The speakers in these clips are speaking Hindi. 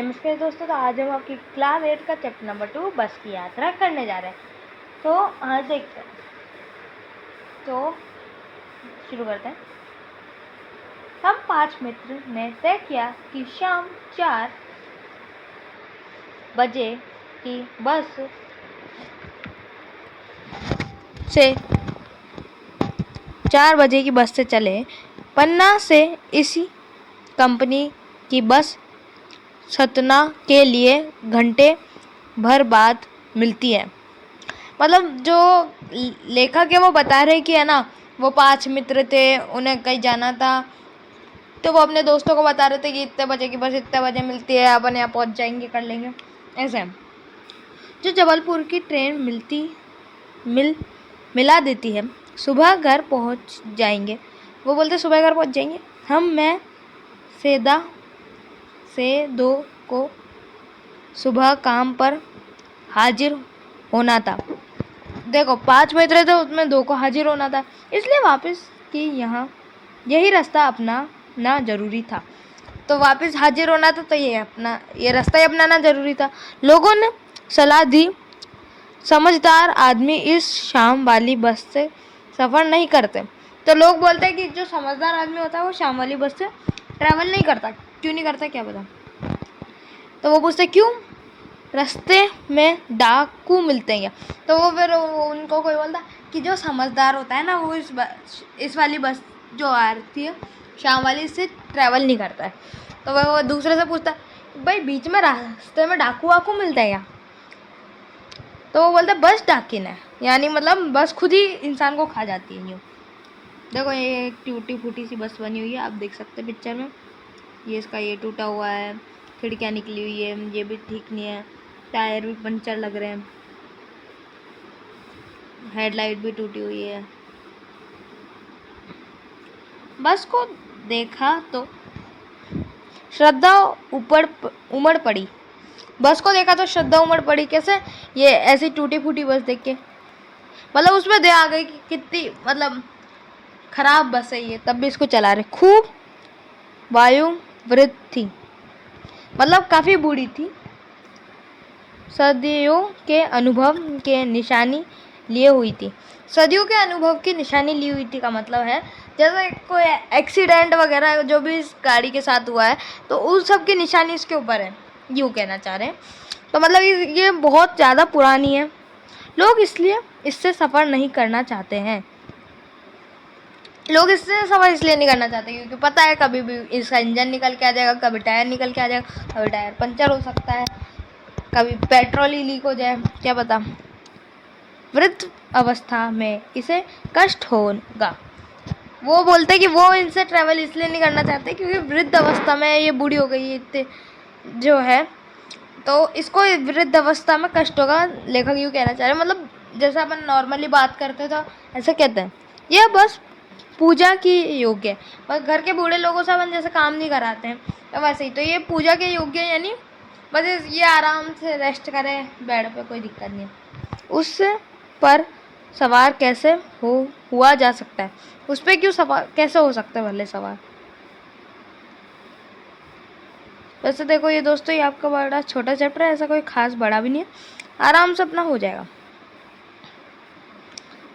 नमस्कार दोस्तों, तो आज हम आपकी क्लास 8 का चैप्टर नंबर 2 बस की यात्रा करने जा रहे हैं। तो आज देखते हैं, तो शुरू करते हैं। हम 5 मित्र ने तय किया कि शाम 4 बजे की बस से 4 बजे की बस से चले। पन्ना से इसी कंपनी की बस सतना के लिए घंटे भर बाद मिलती है। मतलब जो लेखक है वो बता रहे कि है ना, वो 5 मित्र थे, उन्हें कहीं जाना था, तो वो अपने दोस्तों को बता रहे थे कि इतने बजे की बस इतने बजे मिलती है, अपन यहाँ पहुँच जाएंगे, कर लेंगे। ऐसे जो जबलपुर की ट्रेन मिला देती है, सुबह घर पहुँच जाएंगे। वो बोलते सुबह घर पहुँच जाएंगे। मैं से 2 को सुबह काम पर हाजिर होना था। देखो 5 मित्र थे, उसमें 2 को हाजिर होना था, इसलिए वापस की यही रास्ता अपनाना जरूरी था। तो वापस हाजिर होना था, तो ये रास्ता ही अपनाना जरूरी था। लोगों ने सलाह दी, समझदार आदमी इस शाम वाली बस से सफ़र नहीं करते। तो लोग बोलते हैं कि जो समझदार आदमी होता है वो शाम वाली बस से ट्रैवल नहीं करता। क्यों नहीं करता, क्या पता। तो वो पूछते क्यों, रास्ते में डाकू मिलते हैं। तो वो फिर उनको कोई बोलता कि जो समझदार होता है ना, वो इस वाली बस जो आ रही है शाम वाली, से ट्रैवल नहीं करता है। तो वो दूसरे से पूछता भाई बीच में रास्ते में डाकू वाकू मिलता है क्या। तो वो बोलता बस डाकिन है, यानी मतलब बस खुद ही इंसान को खा जाती है। यूँ देखो, ये एक टूटी फूटी सी बस बनी हुई है, आप देख सकते हैं पिक्चर में। ये इसका ये टूटा हुआ है, खिड़कियाँ निकली हुई है, ये भी ठीक नहीं है, टायर भी पंचर लग रहे हैं, हेडलाइट भी टूटी हुई है। बस को देखा तो श्रद्धा उमड़ पड़ी। बस को देखा तो श्रद्धा उमड़ पड़ी। कैसे, ये ऐसी टूटी फूटी बस देख के, मतलब उसमें दया आ गई कि कितनी मतलब खराब बस है ये, तब भी इसको चला रहे। खूब वायु वृद्ध थी, मतलब काफ़ी बूढ़ी थी। सदियों के अनुभव के निशानी लिए हुई थी। सदियों के अनुभव की निशानी ली हुई थी का मतलब है जैसे कोई एक्सीडेंट वगैरह जो भी इस गाड़ी के साथ हुआ है, तो उस सब की निशानी इसके ऊपर है, यूँ कहना चाह रहे हैं। तो मतलब ये बहुत ज़्यादा पुरानी है। लोग इसलिए इससे सफ़र नहीं करना चाहते हैं। लोग इससे सफ़र इसलिए नहीं करना चाहते क्योंकि पता है कभी भी इसका इंजन निकल के आ जाएगा, कभी टायर निकल के आ जाएगा, कभी टायर पंचर हो सकता है, कभी पेट्रोल ही लीक हो जाए, क्या पता। वृद्ध अवस्था में इसे कष्ट होगा। वो बोलते कि वो इनसे ट्रैवल इसलिए नहीं करना चाहते क्योंकि वृद्ध अवस्था में ये बूढ़ी हो गई इतने जो है, तो इसको वृद्ध अवस्था में कष्ट होगा। लेखक यूँ कहना चाह रहे हैं, मतलब जैसे अपन नॉर्मली बात करते तो ऐसे कहते हैं यह बस पूजा की योग्य है, बस घर के बूढ़े लोगों से अपन जैसे काम नहीं कराते हैं, तो वैसे ही तो ये पूजा के योग्य है, यानी बस ये आराम से रेस्ट करे बेड पे, कोई दिक्कत नहीं है। उस पर सवार कैसे हुआ जा सकता है, उस पर क्यों सवार कैसे हो सकता है भले सवार। वैसे देखो ये दोस्तों, ये आपका बड़ा छोटा चैप्टर है, ऐसा कोई खास बड़ा भी नहीं है, आराम से अपना हो जाएगा।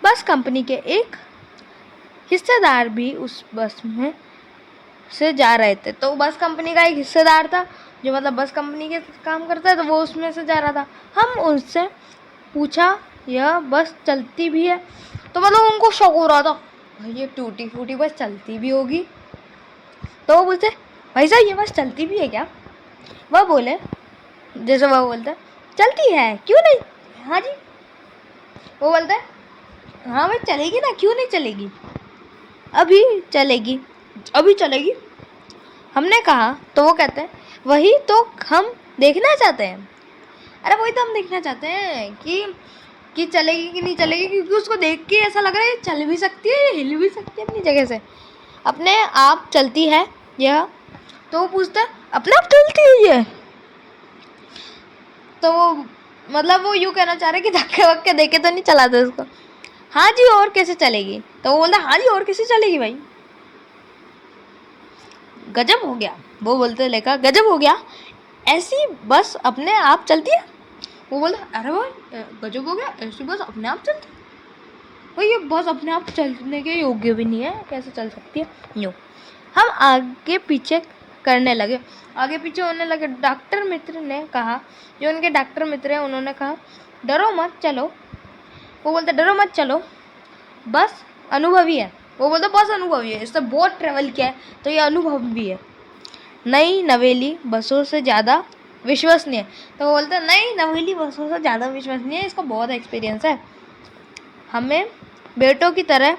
बस कंपनी के एक हिस्सेदार भी उस बस में से जा रहे थे। तो बस कंपनी का एक हिस्सेदार था जो मतलब बस कंपनी के काम करता है, तो वो उसमें से जा रहा था। हम उनसे पूछा यह बस चलती भी है, तो मतलब उनको शौक हो रहा था ये टूटी फूटी बस चलती भी होगी। तो वो पूछते भाई साहब ये बस चलती भी है क्या। वह बोले, जैसे वह बोलते चलती है, क्यों नहीं। हाँ जी। वो बोलते हाँ भाई चलेगी ना, क्यों नहीं चलेगी, अभी चलेगी, अभी चलेगी। हमने कहा, तो वो कहते हैं वही तो हम देखना चाहते हैं। अरे वही तो हम देखना चाहते हैं कि चलेगी कि नहीं चलेगी, क्योंकि उसको देख के ऐसा लग रहा है चल भी सकती है, हिल भी सकती है अपनी जगह से, अपने आप चलती है यह। तो वो पूछता है अपने आप चलती है ये, तो मतलब वो यूँ कहना चाह रहे कि धक्के वक्के देके तो नहीं चलाते उसको। हाँ जी और कैसे चलेगी, तो वो बोलता हाँ जी और कैसे चलेगी भाई, गजब हो गया। वो बोलते लेखा गजब हो गया, ऐसी बस अपने आप चलती है? वो बोलता अरे भाई गजब हो गया, ऐसी बस अपने आप चलती है भाई, ये बस अपने आप चलने के योग्य भी नहीं है, कैसे चल सकती है? यूँ हम आगे पीछे करने लगे, आगे पीछे होने लगे। डॉक्टर मित्र ने कहा, जो उनके डॉक्टर मित्र हैं उन्होंने कहा डरो मत चलो। वो बोलते डरो मत चलो, बस अनुभवी है। वो बोलते बस अनुभवी है, इससे बहुत ट्रेवल किया है तो ये अनुभव भी है। नई नवेली बसों से ज़्यादा विश्वसनीय। तो वो बोलते नई नवेली बसों से ज़्यादा विश्वसनीय है, इसको बहुत एक्सपीरियंस है, हमें बेटों की तरह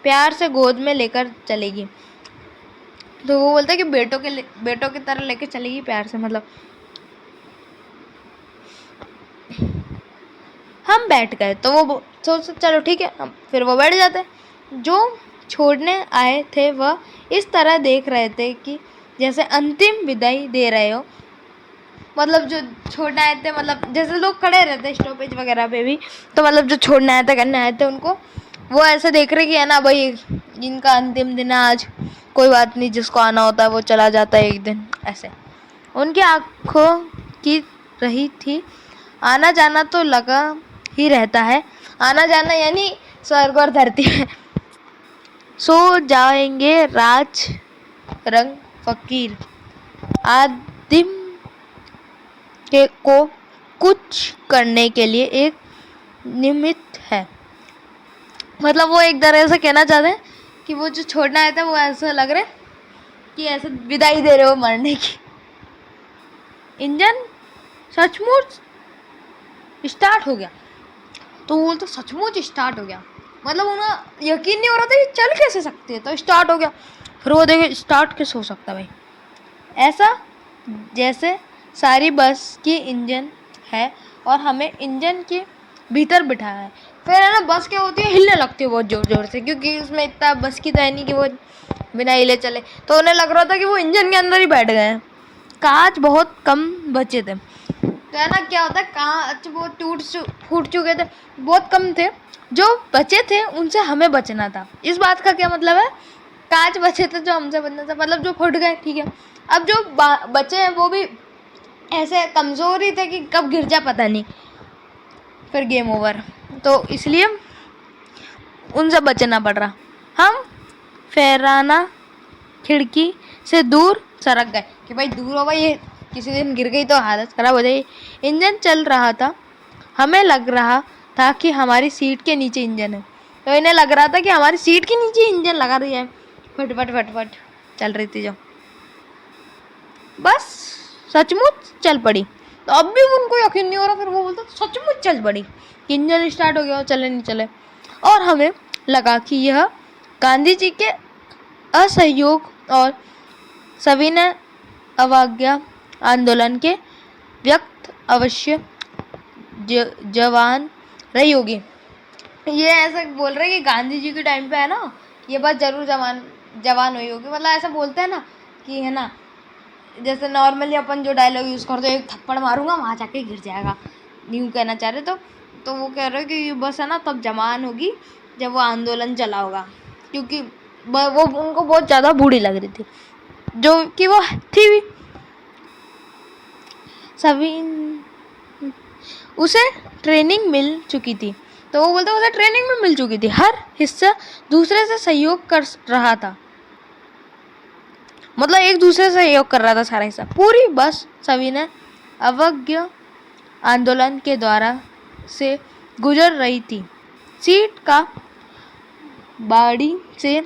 प्यार से गोद में लेकर चलेगी। तो वो बोलता है कि बेटों की तरह लेकर चलेगी प्यार से, मतलब हम बैठ गए। तो वो चलो ठीक है, हम फिर वो बैठ जाते। जो छोड़ने आए थे वह इस तरह देख रहे थे कि जैसे अंतिम विदाई दे रहे हो। मतलब जो छोड़ने आए थे, मतलब जैसे लोग खड़े रहते स्टॉपेज वगैरह पे भी, तो मतलब जो छोड़ने आए थे, करने आए थे, उनको वो ऐसे देख रहे कि है ना भाई जिनका अंतिम दिन है आज, कोई बात नहीं, जिसको आना होता है वो चला जाता है एक दिन, ऐसे उनकी आंखों की रही थी। आना जाना तो लगा ही रहता है, आना जाना यानी स्वर्ग और धरती में। सो जाएंगे राज रंग फकीर, आदिम के को कुछ करने के लिए एक निमित्त है। मतलब वो एक तरह से कहना चाहते हैं कि वो जो छोड़ना आया था वो ऐसा लग रहा है कि ऐसे विदाई दे रहे हो मरने की। इंजन सचमुच स्टार्ट हो गया। तो वो तो सचमुच स्टार्ट हो गया, मतलब उन्हें यकीन नहीं हो रहा था कि चल कैसे सकते हैं, तो स्टार्ट हो गया। फिर वो देखे स्टार्ट कैसे हो सकता भाई, ऐसा जैसे सारी बस की इंजन है और हमें इंजन के भीतर बिठाया है। फिर है ना बस क्या होती है, हिलने लगती है बहुत ज़ोर ज़ोर से, क्योंकि उसमें इतना बस की तो है नहीं कि वो बिना हिले चले। तो उन्हें लग रहा था कि वो इंजन के अंदर ही बैठ गए हैं। कांच बहुत कम बचे थे, तो है ना क्या होता है, कांच वो फूट चुके थे, बहुत कम थे। जो बचे थे उनसे हमें बचना था। इस बात का क्या मतलब है, कांच बचे थे जो हमसे बचना था, मतलब जो फूट गए ठीक है। अब जो बचे हैं वो भी ऐसे कमज़ोर ही थे कि कब गिर जाए पता नहीं, फिर गेम ओवर। तो इसलिए उनसे बचना पड़ रहा। हम फैराना खिड़की से दूर सरक गए कि भाई दूर हो भाई, ये किसी दिन गिर गई तो हालत ख़राब हो जाएगी। इंजन चल रहा था, हमें लग रहा था कि हमारी सीट के नीचे इंजन है। तो इन्हें लग रहा था कि हमारी सीट के नीचे इंजन लगा दिया है। फट फट फट फट चल रही थी जो बस सचमुच चल पड़ी। तो अब भी उनको यकीन नहीं हो रहा, फिर वो बोलते सचमुच चल पड़ी, इंजन स्टार्ट हो गया, चले नहीं चले। और हमें लगा कि यह गांधी जी के असहयोग और सविनय अवज्ञा आंदोलन के व्यक्त अवश्य जवान रही होगी। ये ऐसा बोल रहे हैं कि गांधी जी के टाइम पे है ना ये बात जरूर जवान हुई होगी। मतलब ऐसा बोलते हैं ना कि है ना, जैसे नॉर्मली अपन जो डायलॉग यूज़ करते हैं, एक थप्पड़ मारूंगा वहाँ जाके गिर जाएगा, यूँ कहना चाह रहे। तो वो कह रहे कि बस है ना तब जवान होगी जब वो आंदोलन चला होगा, क्योंकि वो उनको बहुत ज़्यादा बूढ़ी लग रही थी, जो कि वो थी भी। सभी उसे ट्रेनिंग मिल चुकी थी। तो वो बोलते उसे ट्रेनिंग में मिल चुकी थी, हर हिस्सा दूसरे से सहयोग कर रहा था, मतलब एक दूसरे से सहयोग कर रहा था सारा हिस्सा। पूरी बस सविनय अवज्ञा आंदोलन के द्वारा से गुजर रही थी। सीट का बाड़ी से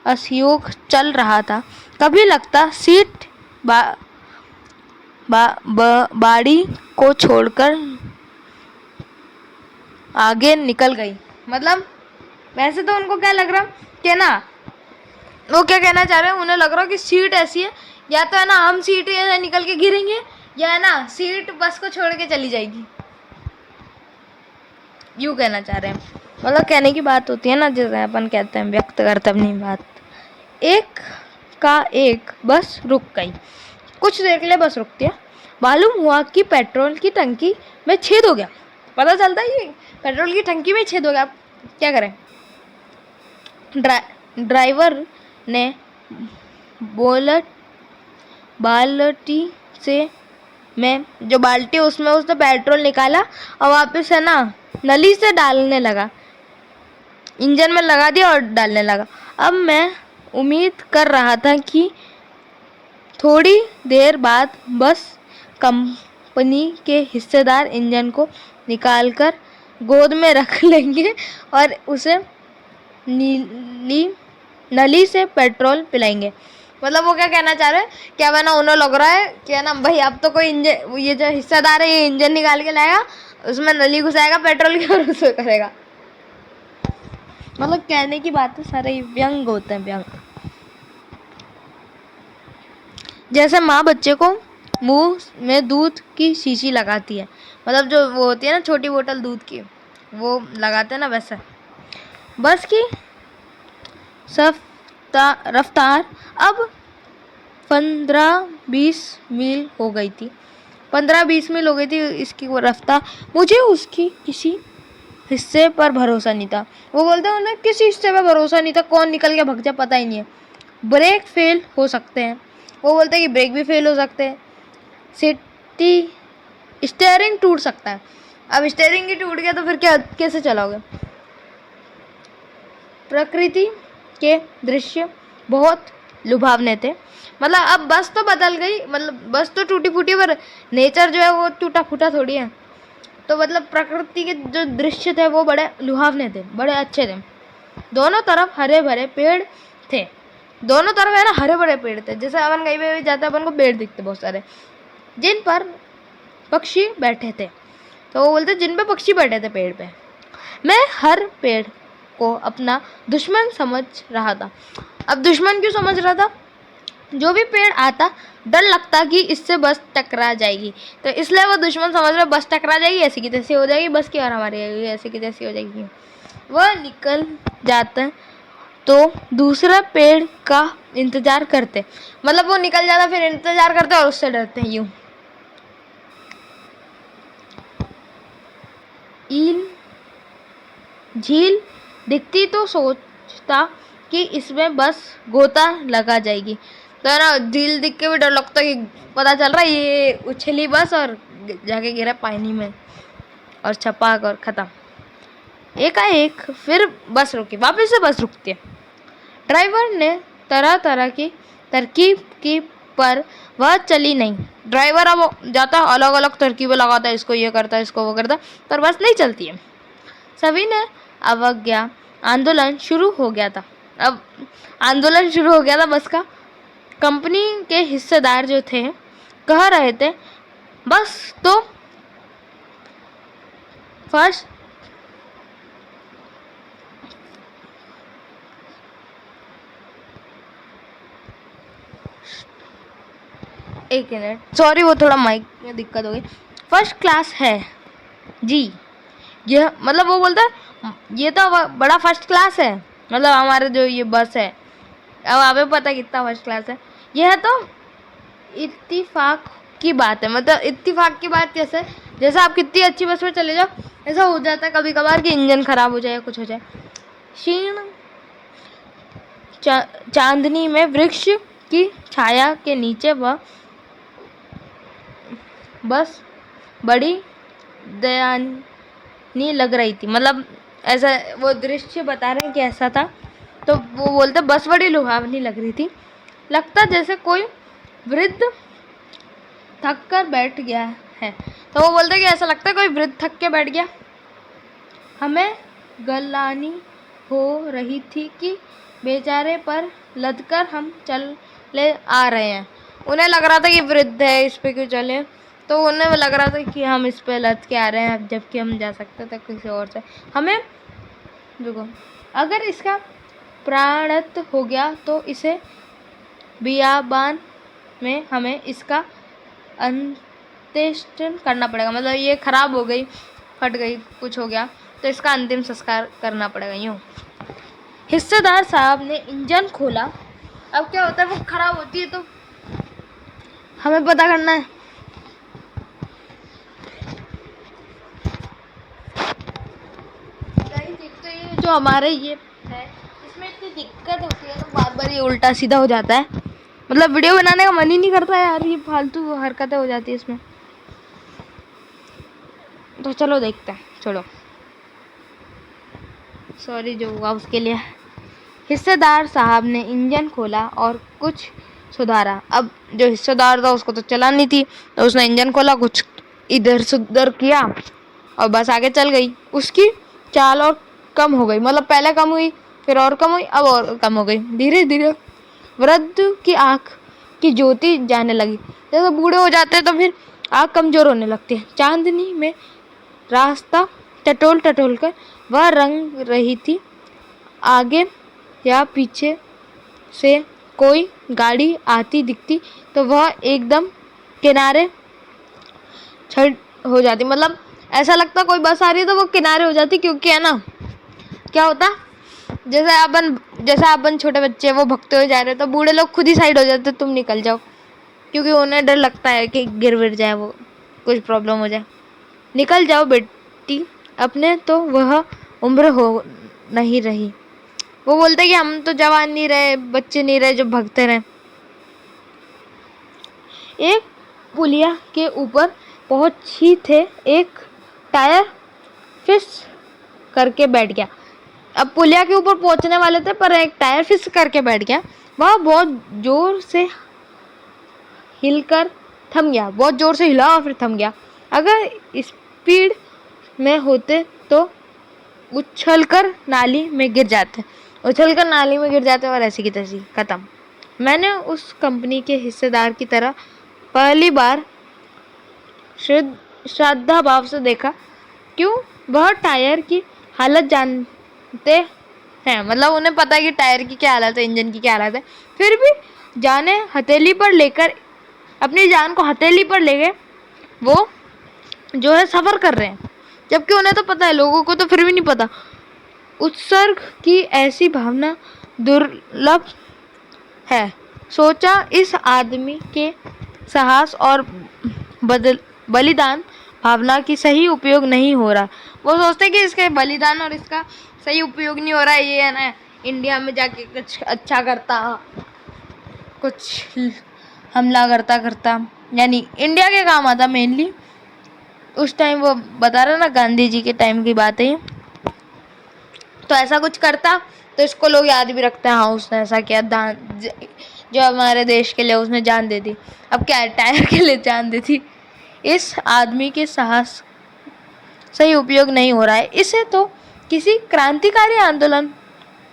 असहयोग चल रहा था। कभी लगता सीट बाड़ी को छोड़कर आगे निकल गई। मतलब वैसे तो उनको क्या लग रहा कि ना, वो क्या कहना चाह रहे हैं, उन्हें लग रहा कि सीट ऐसी है, या तो है ना हम सीट से निकल के गिरेंगे, या है ना सीट बस को छोड़ के चली जाएगी, यूँ कहना चाह रहे हैं। मतलब कहने की बात होती है ना, जैसे अपन कहते हैं व्यक्त करते अपनी बात। एक का एक बस रुक गई, कुछ देर के लिए बस रुकती है। मालूम हुआ कि पेट्रोल की टंकी में छेद हो गया। पता चलता है ये पेट्रोल की टंकी में छेद हो गया, क्या करें। ड्राइवर ने बाल्टी से में जो बाल्टी उसमें उसने पेट्रोल निकाला और वापस है ना नली से डालने लगा, इंजन में लगा दिया और डालने लगा। अब मैं उम्मीद कर रहा था कि थोड़ी देर बाद बस कंपनी के हिस्सेदार इंजन को निकालकर गोद में रख लेंगे और उसे नली से पेट्रोल पिलाएंगे। मतलब वो क्या कहना चाह रहे हैं, क्या बना उन्हें लग रहा है कि ना भाई अब तो कोई इंजन, ये जो हिस्सेदार है ये इंजन निकाल के लाएगा, उसमें नली घुसाएगा पेट्रोल की और उसे करेगा। मतलब कहने की बात है, सारे व्यंग होते हैं, व्यंग। जैसे माँ बच्चे को मुंह में दूध की शीशी लगाती है, मतलब जो वो होती है ना छोटी बोतल दूध की, वो लगाते हैं ना, वैसा। बस की रफ्तार अब 15-20 मील हो गई थी। 15-20 मील हो गई थी इसकी वो रफ्तार। मुझे उसकी किसी हिस्से पर भरोसा नहीं था। वो बोलते हैं उन्हें किसी हिस्से पर भरोसा नहीं था, कौन निकल के भग जाए पता ही नहीं है। ब्रेक फेल हो सकते हैं, वो बोलते हैं कि ब्रेक भी फेल हो सकते हैं। स्टीयरिंग टूट सकता है। अब स्टीयरिंग ही टूट गया तो फिर क्या, कैसे चलाओगे। प्रकृति के दृश्य बहुत लुभावने थे। मतलब अब बस तो बदल गई, मतलब बस तो टूटी फूटी, पर नेचर जो है वो टूटा फूटा थोड़ी है। तो मतलब प्रकृति के जो दृश्य थे वो बड़े लुभावने थे, बड़े अच्छे थे। दोनों तरफ हरे भरे पेड़ थे, दोनों तरफ है ना हरे भरे पेड़ थे। जैसे अपन कहीं पे भी जाते अपन को पेड़ दिखते बहुत सारे, जिन पर पक्षी बैठे थे। तो वो बोलते जिन पे पक्षी बैठे थे पेड़ पे। मैं हर पेड़ को अपना दुश्मन समझ रहा था। अब दुश्मन क्यों समझ रहा था, जो भी पेड़ आता डर लगता कि इससे बस टकरा जाएगी, तो इसलिए वो दुश्मन समझ रहा बस टकरा जाएगी, ऐसी की तैसी हो जाएगी बस की, और हमारी ऐसी की तैसी हो जाएगी। वह निकल जाते तो दूसरा पेड़ का इंतजार करते, मतलब वो निकल जाता फिर इंतजार करते और उससे डरते हैं। यूं झील दिखती तो सोचता कि इसमें बस गोता लगा जाएगी। तो है ना झील दिख के भी डर लगता कि पता चल रहा है ये उछली बस और जाके गिरा पानी में और छपाक और ख़त्म। एकाएक फिर बस रुकी, वापस से बस रुकती है। ड्राइवर ने तरह तरह की तरकीब की पर वह चली नहीं। ड्राइवर अब जाता है अलग अलग तरकीबें लगाता है, इसको ये करता है इसको वो करता है, पर बस नहीं चलती है। सभी ने अवज्ञा आंदोलन शुरू हो गया था। अब आंदोलन शुरू हो गया था बस का। कंपनी के हिस्सेदार जो थे कह रहे थे बस तो फर्स्ट एक मिनट, सॉरी वो थोड़ा माइक में दिक्कत हो गई। फर्स्ट क्लास है जी, ये मतलब वो बोलता है ये तो बड़ा फर्स्ट क्लास है, मतलब हमारे जो ये बस है। अब आपको पता कितना फर्स्ट क्लास है। यह तो इत्तिफाक की बात है, मतलब इत्तिफाक की बात जैसे आप कितनी अच्छी बस में चले जाओ, ऐसा हो जाता है कभी कभार कि इंजन खराब हो जाए, कुछ हो जाए। क्षीण चांदनी में वृक्ष की छाया के नीचे वह बस बड़ी दयनीय लग रही थी। मतलब ऐसा वो दृश्य बता रहे हैं कि ऐसा था। तो वो बोलते बस बड़ी लुभावनी लग रही थी, लगता जैसे कोई वृद्ध थक कर बैठ गया है। तो वो बोलते कि ऐसा लगता है कोई वृद्ध थक के बैठ गया। हमें गलानी हो रही थी कि बेचारे पर लदकर हम चले आ रहे हैं। उन्हें लग रहा था कि वृद्ध है इस पे क्यों चले, तो उन्हें लग रहा था कि हम इस पे लद के आ रहे हैं, जबकि हम जा सकते थे किसी और से। हमें देखो अगर इसका प्राणत हो गया तो इसे बियाबान में हमें इसका अंत्येष्टि करना पड़ेगा। मतलब ये खराब हो गई, फट गई, कुछ हो गया तो इसका अंतिम संस्कार करना पड़ेगा। यूँ हिस्सेदार साहब ने इंजन खोला। अब क्या होता है वो खराब होती है तो हमें पता करना है। तो ये जो हमारे ये है इसमें इतनी दिक्कत होती है तो बार बार ये उल्टा सीधा हो जाता है। मतलब वीडियो बनाने का मन ही नहीं करता यार, ये फालतू हरकतें हो जाती है इसमें। तो चलो देखते हैं। छोड़ो, सॉरी जो हुआ उसके लिए। हिस्सेदार साहब ने इंजन खोला और कुछ सुधारा। अब जो हिस्सेदार था उसको तो चलानी थी, तो उसने इंजन खोला, कुछ इधर से उधर किया और बस आगे चल गई। उसकी चाल और कम हो गई, मतलब पहले कम हुई, फिर और कम हुई, अब और कम हो गई। धीरे धीरे वृद्ध की आँख की ज्योति जाने लगी। जैसे बूढ़े हो जाते हैं तो फिर आँख कमजोर होने लगती है। चांदनी में रास्ता टटोल टटोल कर वह रंग रही थी। आगे या पीछे से कोई गाड़ी आती दिखती तो वह एकदम किनारे छड़ हो जाती, मतलब ऐसा लगता कोई बस आ रही है तो वो किनारे हो जाती, क्योंकि है ना क्या होता, जैसे अपन छोटे बच्चे वो भगते हुए जा रहे तो बूढ़े लोग खुद ही साइड हो जाते, तुम निकल जाओ, क्योंकि उन्हें डर लगता है कि गिर विर जाए, वो कुछ प्रॉब्लम हो जाए। निकल जाओ बेटी, अपने तो वह उम्र हो नहीं रही। वो बोलते कि हम तो जवान नहीं रहे, बच्चे नहीं रहे जो भगते रहे। एक पुलिया के ऊपर पहुंच ही थे, एक टायर फिस करके बैठ गया। अब पुलिया के ऊपर पहुंचने वाले थे पर एक टायर फिस करके बैठ गया। वह बहुत जोर से हिलकर थम गया, बहुत जोर से हिला और फिर थम गया। अगर स्पीड में होते तो उछलकर नाली में गिर जाते, और ऐसी की तैसी खत्म। मैंने उस कंपनी के हिस्सेदार की तरह पहली बार श्रद्धा भाव से देखा। क्यों? वह टायर की हालत जानते हैं, मतलब उन्हें पता है कि टायर की क्या हालत है, इंजन की क्या हालत है, फिर भी जाने हथेली पर लेकर, अपनी जान को हथेली पर ले गए वो जो है सफ़र कर रहे हैं, जबकि उन्हें तो पता है, लोगों को तो फिर भी नहीं पता। उत्सर्ग की ऐसी भावना दुर्लभ है। सोचा इस आदमी के साहस और बलिदान भावना की सही उपयोग नहीं हो रहा। वो सोचते कि इसके बलिदान और इसका सही उपयोग नहीं हो रहा है, ये है ना इंडिया में जाके कुछ अच्छा करता, कुछ हमला करता, यानी इंडिया के काम आता मेनली। उस टाइम वो बता रहा ना, गांधी जी के टाइम की बात है, तो ऐसा कुछ करता तो इसको लोग याद भी रखते हैं, हाँ उसने ऐसा किया, जो हमारे देश के लिए उसने जान दे दी। अब क्या है, टायर के लिए जान दे दी। इस आदमी के साहस सही उपयोग नहीं हो रहा है, इसे तो किसी क्रांतिकारी आंदोलन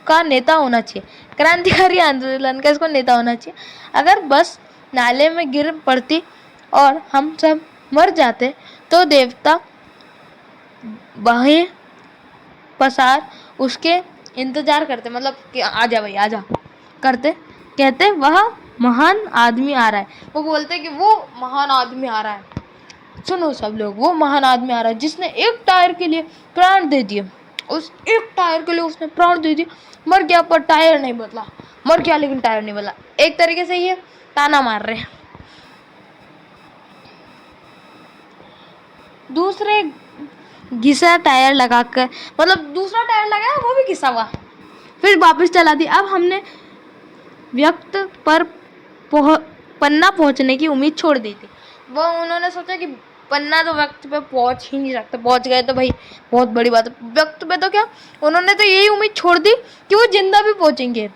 का नेता होना चाहिए। क्रांतिकारी आंदोलन का इसको नेता होना चाहिए। अगर बस नाले में गिर पड़ती और हम सब मर जाते तो देवता बाहें पसार उसके इंतजार करते, मतलब कि आजा भाई आजा करते, कहते वह महान आदमी आ रहा है। वो बोलते कि वो महान आदमी आ रहा है, सुनो सब लोग, वो महान आदमी आ रहा है जिसने एक टायर के लिए प्राण दे दिए। उस एक टायर के लिए उसने प्राण दे दिए, मर गया पर टायर नहीं बदला, मर गया लेकिन टायर नहीं बदला। एक तरीके से ये ताना मार रहे हैं। दूसरे घिसा टायर लगाकर, मतलब दूसरा टायर लगाया वो भी घिसा हुआ, फिर वापस चला दी। अब हमने व्यक्त पर पन्ना पहुंचने की उम्मीद छोड़ दी थी। वो उन्होंने सोचा कि पन्ना तो वक्त पे पहुंच ही नहीं सकते, पहुंच गए तो भाई बहुत बड़ी बात है। वक्त पे तो क्या, उन्होंने तो यही उम्मीद छोड़ दी कि वो जिंदा भी पहुंचेंगे।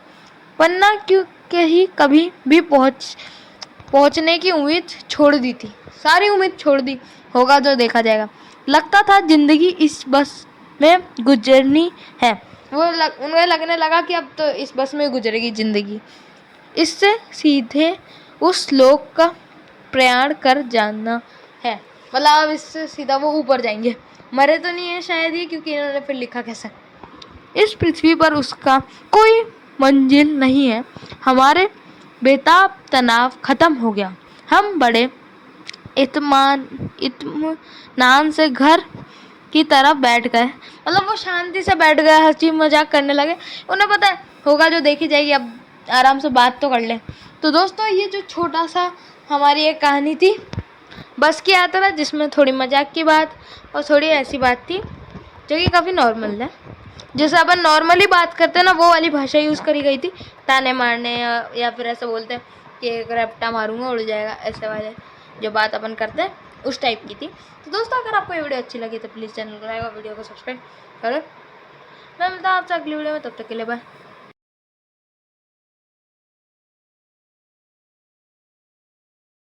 पन्ना क्यों कहीं कभी भी पहुंचने की उम्मीद छोड़ दी थी, सारी उम्मीद छोड़ दी, होगा जो देखा जाएगा। लगता था जिंदगी इस बस में गुजरनी है। उन्हें लगने लगा कि अब तो इस बस में गुजरेगी जिंदगी, इससे सीधे उस लोक का प्रयाण कर जाना है, मतलब अब इससे सीधा वो ऊपर जाएंगे। मरे तो नहीं है शायद ये, क्योंकि इन्होंने फिर लिखा कैसा, इस पृथ्वी पर उसका कोई मंजिल नहीं है। हमारे बेताब तनाव खत्म हो गया, हम बड़े इत्मीनान से घर की तरफ बैठ गए, मतलब वो शांति से बैठ गए, हंसी मजाक करने लगे। उन्हें पता है होगा जो देखी जाएगी, अब आराम से बात तो कर ले। तो दोस्तों ये जो छोटा सा हमारी एक कहानी थी बस की यात्रा, जिसमें थोड़ी मजाक की बात और थोड़ी ऐसी बात थी जो कि काफ़ी नॉर्मल है, जैसे अपन नॉर्मली बात करते हैं ना, वो वाली भाषा यूज़ करी गई थी। ताने मारने या फिर ऐसा बोलते हैं कि एक रपटा मारूंगा उड़ जाएगा, ऐसे वाले जो बात अपन करते हैं उस टाइप की थी। तो दोस्तों अगर आपको ये वीडियो अच्छी लगी तो प्लीज़ चैनल को लाइक और वीडियो को सब्सक्राइब करो। मैं मिलता हूँ आपसे अगली वीडियो में, तब तक के लिए बाय।